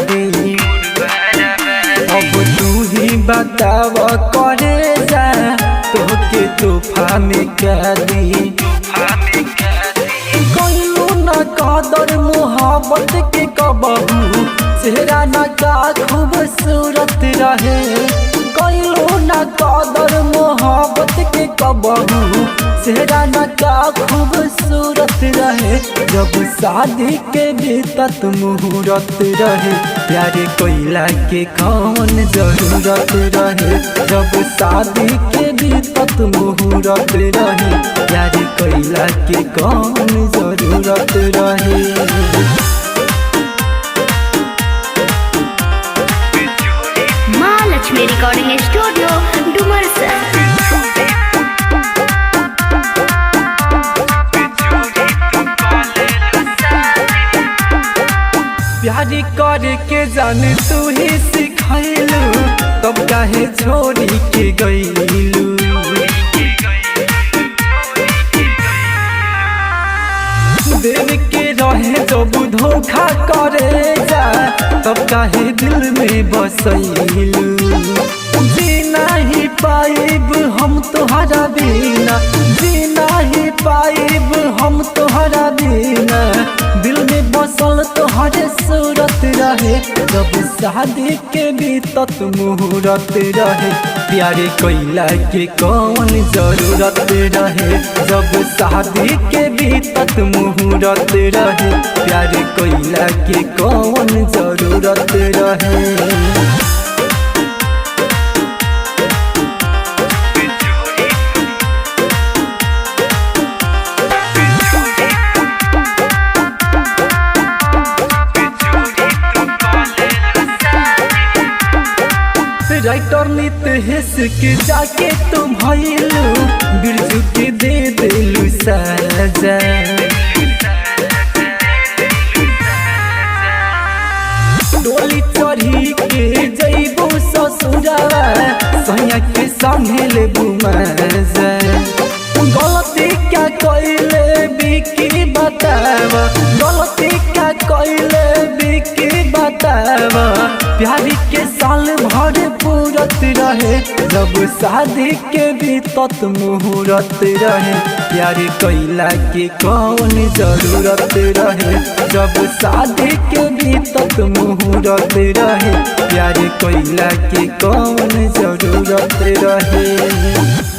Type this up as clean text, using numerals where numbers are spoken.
दी। अब तू ही बताव करे जा तोके तूफा में क्या दी। कइलू न कदर मोहब्बत के कबहू चेहरा न का खूबसूरत रहे। कइलू न कदर मोहब्बत के कबहू चेहरा न का खूबसूरत रहे। जब शादी के बीतत मुहूर्त रहे प्यारे कोइला के कौन जरूरत रहे। जब शादी के बीतत मुहूर्त रहे प्यारे कोइला के कौन जरूरत रहे। Mahalakshmi recording studio Dumarsan. प्यारी करे के जान तू ही सिखैलू तब काहे छोड़ी के गईलू। देव के रहे जब धोखा करे जा तब काहे दिल में बसैलू। जीना ही पाइब हम तोहरा बिना, जीना ही पाइब हम तोहरा बिना। दिल में बसल तोहरे सूरत रहे। जब शादी के बीतत मुहूर्त रहे प्यारे कोइला के कौन जरूरत रहे। जब शादी के बीतत मुहूर्त रहे प्यारे कोइला के कौन जरूरत रहे। राइटर नितेश के जाके तुम भइलू बिरजू के दे दिलू सजा। डोली चढ़ी के जइबू ससुरावा सैया के संगे लेबू मजा। गलती क्या कइले बिकी बतावा, गलती क्या कइले बिकी बतावा। प्यारी के साल भर पूरत रहे जब शादी के बीतत मुहूर्त रहे प्यारे कोइला के कौन जरूरत रहे। जब शादी के बीतत मुहूर्त रहे प्यारे कोइला के कौन जरूरत रहे।